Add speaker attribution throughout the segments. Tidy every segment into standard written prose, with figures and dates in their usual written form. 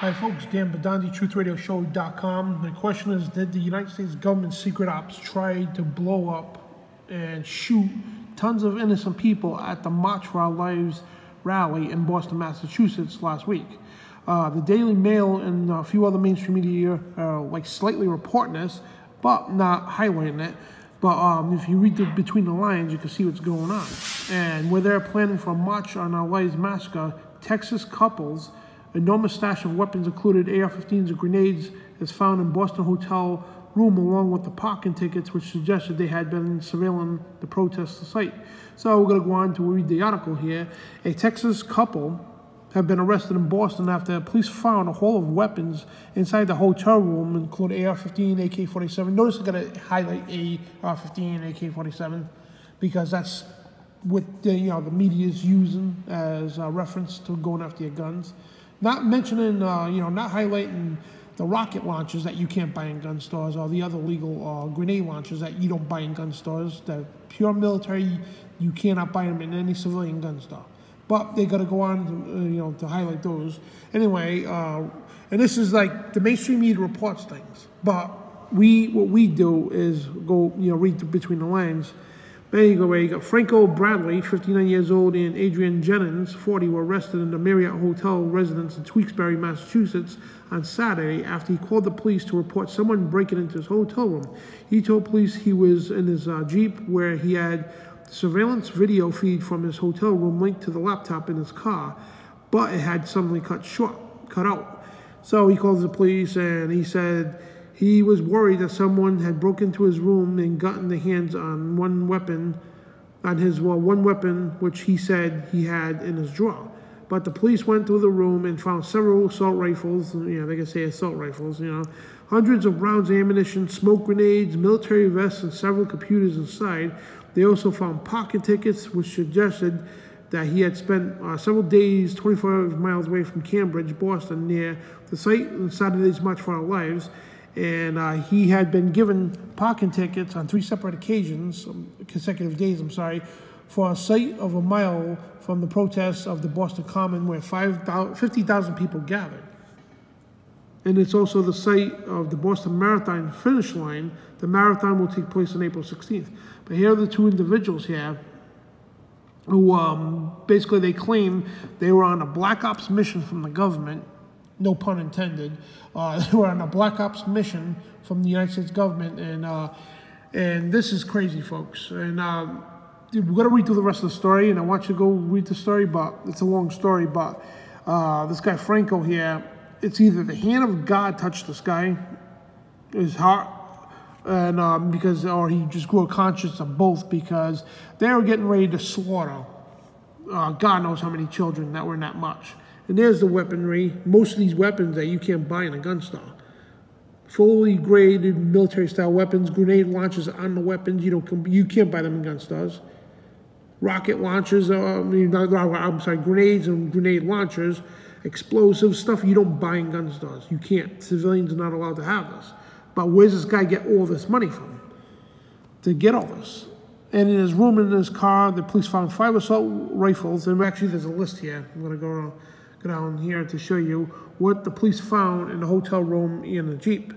Speaker 1: Hi folks, Dan Bidondi, TruthRadioShow.com. The question is, did the United States government secret ops try to blow up and shoot tons of innocent people at the March for Our Lives rally in Boston, Massachusetts last week? The Daily Mail and a few other mainstream media are slightly reporting this, but not highlighting it. But if you read between the lines, you can see what's going on. And where they're planning for a March on Our Lives massacre, Texas couples, enormous stash of weapons included AR-15s and grenades is found in Boston hotel room along with the parking tickets which suggested they had been surveilling the protest site. So we're going to go on to read the article here. A Texas couple have been arrested in Boston after police found a haul of weapons inside the hotel room, including AR-15, AK-47. Notice I'm going to highlight AR-15 and AK-47 because that's what the media is using as a reference to going after your guns. Not mentioning, not highlighting the rocket launchers that you can't buy in gun stores or the other legal grenade launchers that you don't buy in gun stores. The pure military, you cannot buy them in any civilian gun store. But they got to go on, to highlight those. Anyway, and this is like the mainstream media reports things, but what we do is go, read between the lines. There you go, you got Franco Bradley, 59 years old, and Adrian Jennings, 40, were arrested in the Marriott Hotel residence in Tewksbury, Massachusetts on Saturday after he called the police to report someone breaking into his hotel room. He told police he was in his Jeep where he had surveillance video feed from his hotel room linked to the laptop in his car, but it had suddenly cut out. So he called the police and he said he was worried that someone had broken into his room and gotten their hands on one weapon, which he said he had in his drawer. But the police went through the room and found several assault rifles, they can say assault rifles, hundreds of rounds of ammunition, smoke grenades, military vests, and several computers inside. They also found parking tickets, which suggested that he had spent several days 25 miles away from Cambridge, Boston, near the site on Saturday's March for Our Lives. And he had been given parking tickets on 3 separate occasions, consecutive days, for a site of a mile from the protests of the Boston Common where 50,000 people gathered. And it's also the site of the Boston Marathon finish line. The marathon will take place on April 16th. But here are the two individuals here who basically they claim they were on a black ops mission from the government. No pun intended. They were on a black ops mission from the United States government, and this is crazy, folks. And we're gonna read through the rest of the story, and I want you to go read the story, but it's a long story. But this guy Franco here, it's either the hand of God touched this guy, his heart, and or he just grew a conscience of both, because they were getting ready to slaughter God knows how many children that were in that march. And there's the weaponry. Most of these weapons that you can't buy in a gun store. Fully graded military-style weapons, grenade launchers on the weapons. You can't buy them in gun stores. Rocket launchers, grenades and grenade launchers, explosive stuff you don't buy in gun stores. You can't. Civilians are not allowed to have this. But where's this guy get all this money from to get all this? And in his room, in his car, the police found 5 assault rifles. And actually, there's a list here. I'm going to go down here to show you what the police found in the hotel room in the Jeep.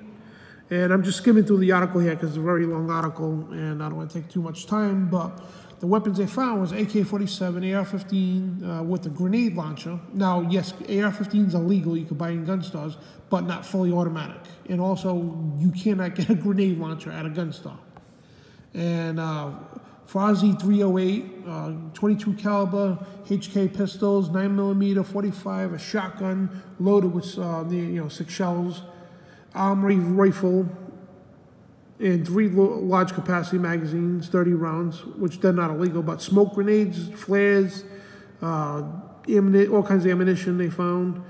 Speaker 1: And I'm just skimming through the article here because it's a very long article and I don't want to take too much time, but the weapons they found was AK-47, AR-15 with a grenade launcher. Now, yes, AR-15s are legal, you can buy in gun stores, but not fully automatic. And also, you cannot get a grenade launcher at a gun store. And Fozzie 308, 22 caliber HK pistols, 9mm 45, a shotgun loaded with 6 shells, armory rifle, and 3 large capacity magazines, 30 rounds, which they're not illegal, but smoke grenades, flares, all kinds of ammunition they found.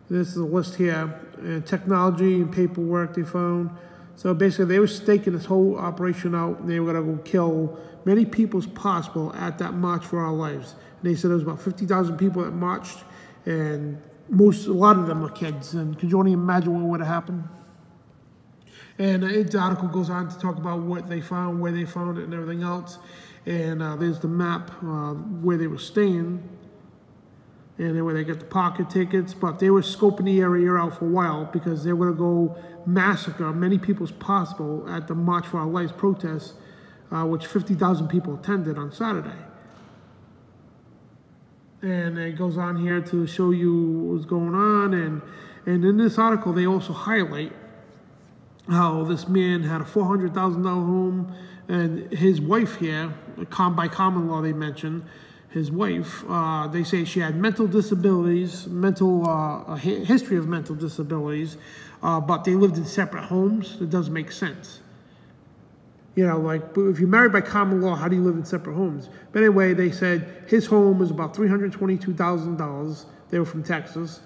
Speaker 1: This is a list here, and technology and paperwork they found. So basically, they were staking this whole operation out, and they were going to go kill many people as possible at that March for Our Lives. And they said there was about 50,000 people that marched, and a lot of them were kids. And could you only imagine what would have happened? And the article goes on to talk about what they found, where they found it, and everything else. And there's the map where they were staying. and they get the pocket tickets, but they were scoping the area out for a while because they were going to go massacre many people as possible at the March for Our Lives protest, which 50,000 people attended on Saturday. And it goes on here to show you what's going on, and in this article they also highlight how this man had a $400,000 home, and his wife here, by common law they mention, his wife, they say she had mental disabilities, a history of mental disabilities, but they lived in separate homes. It doesn't make sense. You know, like, if you're married by common law, how do you live in separate homes? But anyway, they said his home was about $322,000. They were from Texas.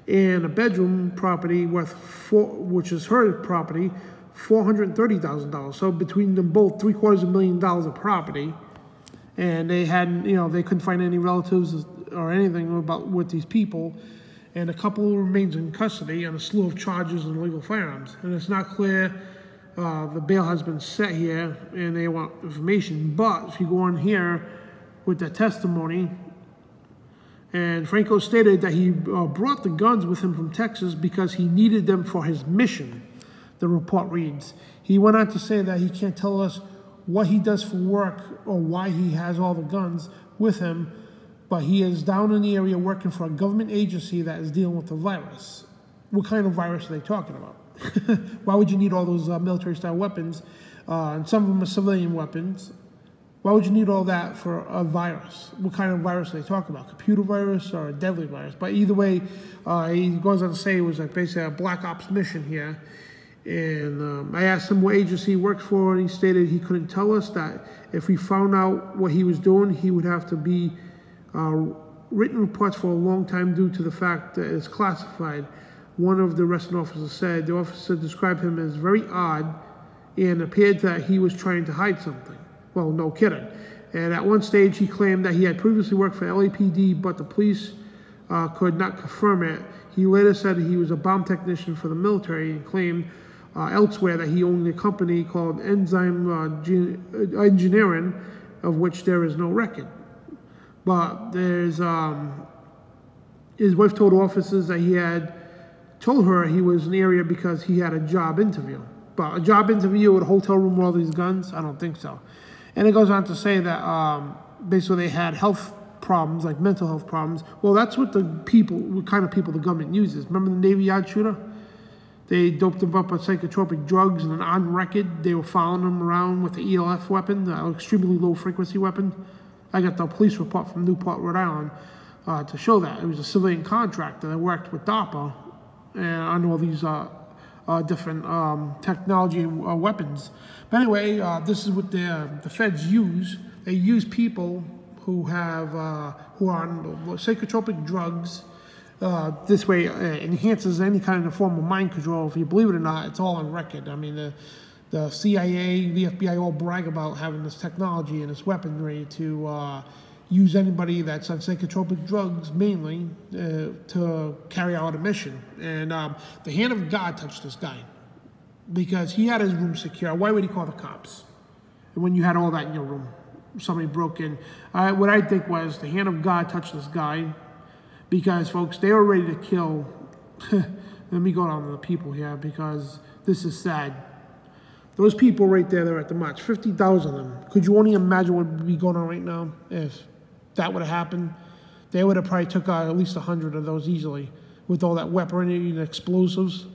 Speaker 1: And a bedroom property which is her property, $430,000. So between them both, $750,000 of property. And they hadn't, you know, they couldn't find any relatives or anything with these people. And a couple remains in custody on a slew of charges and illegal firearms. And it's not clear. The bail has been set here, and they want information. But if you go on here with the testimony, and Franco stated that he brought the guns with him from Texas because he needed them for his mission, the report reads. He went on to say that he can't tell us what he does for work or why he has all the guns with him, but he is down in the area working for a government agency that is dealing with the virus. What kind of virus are they talking about? Why would you need all those military-style weapons? And some of them are civilian weapons. Why would you need all that for a virus? What kind of virus are they talking about? Computer virus or a deadly virus? But either way, he goes on to say it was like basically a black ops mission here. And I asked him what agency he works for, and he stated he couldn't tell us, that if we found out what he was doing, he would have to be written reports for a long time due to the fact that it's classified. One of the arresting officers said the officer described him as very odd and appeared that he was trying to hide something. Well, no kidding. And at one stage, he claimed that he had previously worked for LAPD, but the police could not confirm it. He later said he was a bomb technician for the military and claimed elsewhere that he owned a company called Enzyme Engineering, of which there is no record. But there's his wife told officers that he had told her he was in the area because he had a job interview. But a job interview at a hotel room with all these guns? I don't think so. And it goes on to say that basically they had health problems, like mental health problems. Well, that's what what kind of people the government uses. Remember the Navy Yard shooter? They doped him up with psychotropic drugs, and then on record, they were following him around with the ELF weapon, the extremely low frequency weapon. I got the police report from Newport, Rhode Island, to show that. It was a civilian contractor that worked with DARPA on all these different technology and weapons. But anyway, this is what the feds use. They use people who are on psychotropic drugs. This way enhances any kind of form of mind control. If you believe it or not, it's all on record. I mean, the CIA, the FBI all brag about having this technology and this weaponry to use anybody that's on psychotropic drugs, mainly, to carry out a mission. And the hand of God touched this guy because he had his room secure. Why would he call the cops? And when you had all that in your room, somebody broke in. What I think was the hand of God touched this guy because, folks, they were ready to kill. Let me go down to the people here because this is sad. Those people right there, they're at the march, 50,000 of them. Could you only imagine what would be going on right now if that would have happened? They would have probably took out at least 100 of those easily with all that weaponry and explosives.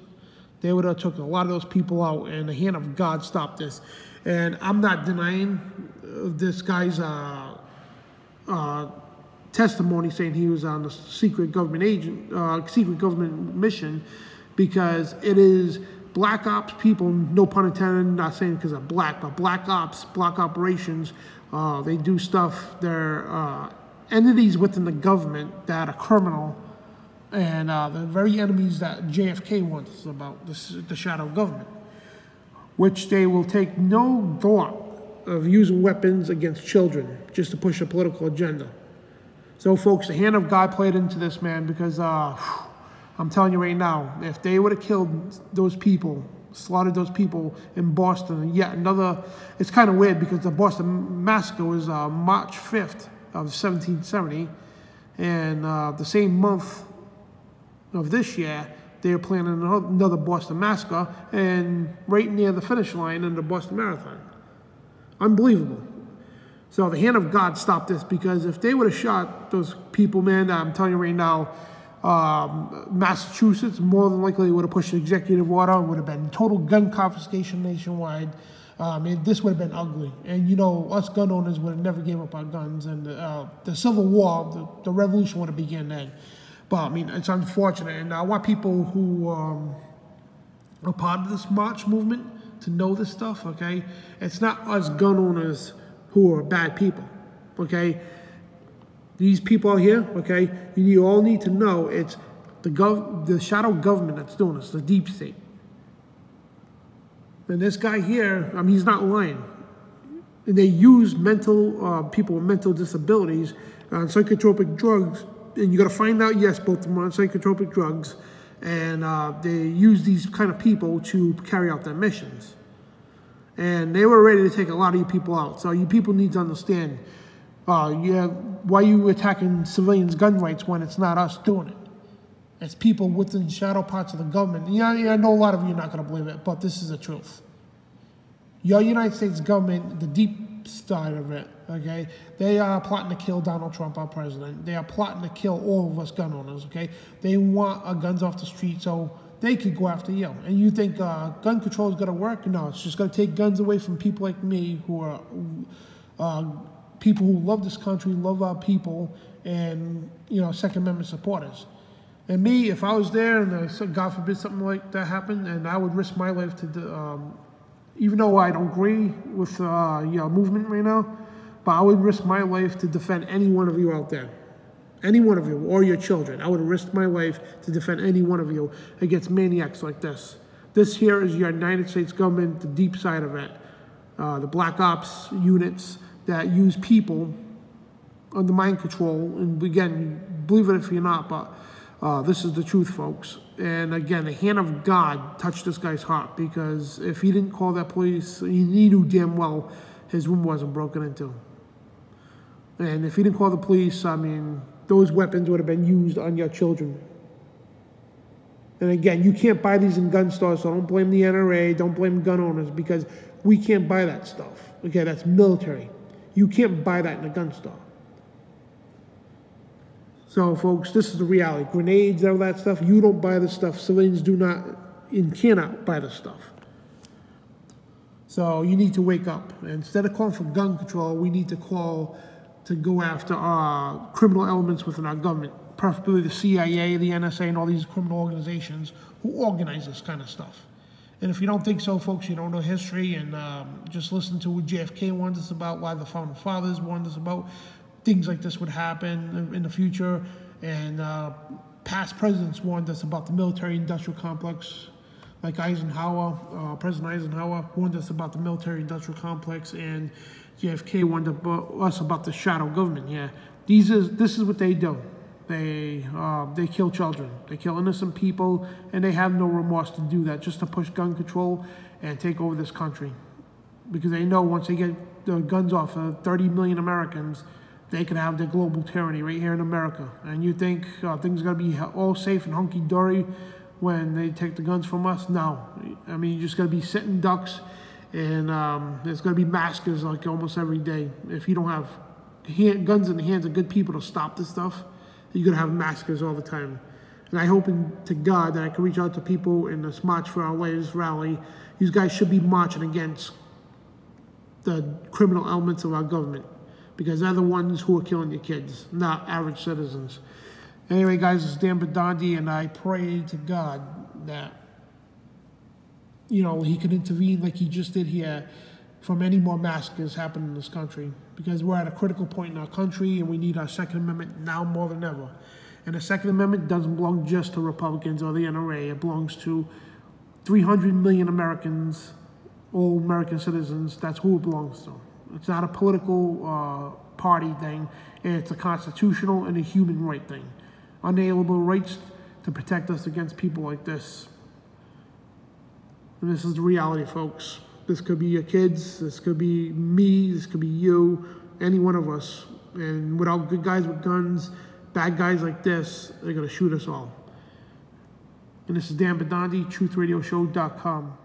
Speaker 1: They would have took a lot of those people out, and the hand of God stopped this. And I'm not denying this guy's testimony saying he was on a secret government mission, because it is black ops people, no pun intended, not saying because of black, but black ops, black operations. They do stuff. They're entities within the government that are criminal, and the very enemies that JFK warned us about, the shadow government, which they will take no thought of using weapons against children just to push a political agenda. So, folks, the hand of God played into this, man, because I'm telling you right now, if they would have killed those people, slaughtered those people in Boston, and yet another, it's kind of weird because the Boston massacre was March 5th of 1770, And the same month of this year, they were planning another Boston massacre, and right near the finish line in the Boston Marathon. Unbelievable. So the hand of God stopped this, because if they would have shot those people, man, I'm telling you right now, Massachusetts more than likely would have pushed the executive order, would have been total gun confiscation nationwide. This would have been ugly. And, you know, us gun owners would have never gave up our guns, and the Civil War, the revolution would have begun then. But, I mean, it's unfortunate, and I want people who are part of this march movement to know this stuff, okay? It's not us gun owners who are bad people, okay? These people out here, okay, you all need to know it's the shadow government that's doing this, the deep state. And this guy here, I mean, he's not lying. And they use people with mental disabilities on psychotropic drugs. And you got to find out, yes, both of them are on psychotropic drugs. And they use these kind of people to carry out their missions. And they were ready to take a lot of you people out. So you people need to understand, why you attacking civilians' gun rights when it's not us doing it. It's people within shadow parts of the government. Yeah, I know a lot of you are not going to believe it, but this is the truth. Your United States government, the deep side of it, okay, they are plotting to kill Donald Trump, our president. They are plotting to kill all of us gun owners, okay? They want our guns off the street so they could go after you. And you think gun control is going to work? No, it's just going to take guns away from people like me who are people who love this country, love our people, and, you know, Second Amendment supporters. And me, if I was there and God forbid something like that happened, and I would risk my life to, even though I don't agree with your movement right now, but I would risk my life to defend any one of you out there. Any one of you, or your children. I would risk my life to defend any one of you against maniacs like this. This here is your United States government, the deep side of it. The black ops units that use people under mind control. And again, believe it if you're not, but this is the truth, folks. And again, the hand of God touched this guy's heart, because if he didn't call that police, he knew damn well his room wasn't broken into. And if he didn't call the police, I mean, those weapons would have been used on your children. And again, you can't buy these in gun stores, so don't blame the NRA, don't blame gun owners, because we can't buy that stuff. Okay, that's military. You can't buy that in a gun store. So, folks, this is the reality. Grenades, all that stuff, you don't buy the stuff. Civilians do not and cannot buy the stuff. So you need to wake up. Instead of calling for gun control, we need to call to go after criminal elements within our government, preferably the CIA, the NSA, and all these criminal organizations who organize this kind of stuff. And if you don't think so, folks, you don't know history, and just listen to what JFK warned us about, why the Founding Fathers warned us about. Things like this would happen in the future, and past presidents warned us about the military-industrial complex, like Eisenhower, President Eisenhower warned us about the military-industrial complex, and JFK warned us about the shadow government. Yeah, this is what they do. They kill children, they kill innocent people, and they have no remorse to do that, just to push gun control and take over this country, because they know once they get the guns off of 30 million Americans, they can have their global tyranny right here in America. And you think things are going to be all safe and hunky-dory when they take the guns from us? No. I mean, you're just going to be sitting ducks, and there's going to be massacres like almost every day. If you don't have guns in the hands of good people to stop this stuff, you're going to have massacres all the time. And I hope to God that I can reach out to people in this March for Our Lives rally. These guys should be marching against the criminal elements of our government, because they're the ones who are killing your kids, not average citizens. Anyway, guys, this is Dan Bidondi, and I pray to God that, you know, he could intervene like he just did here from any more massacres happening in this country, because we're at a critical point in our country, and we need our Second Amendment now more than ever. And the Second Amendment doesn't belong just to Republicans or the NRA. It belongs to 300 million Americans, all American citizens. That's who it belongs to. It's not a political party thing. It's a constitutional and a human right thing. Unalienable rights to protect us against people like this. And this is the reality, folks. This could be your kids. This could be me. This could be you. Any one of us. And without good guys with guns, bad guys like this, they're going to shoot us all. And this is Dan Bidondi, TruthRadioShow.com.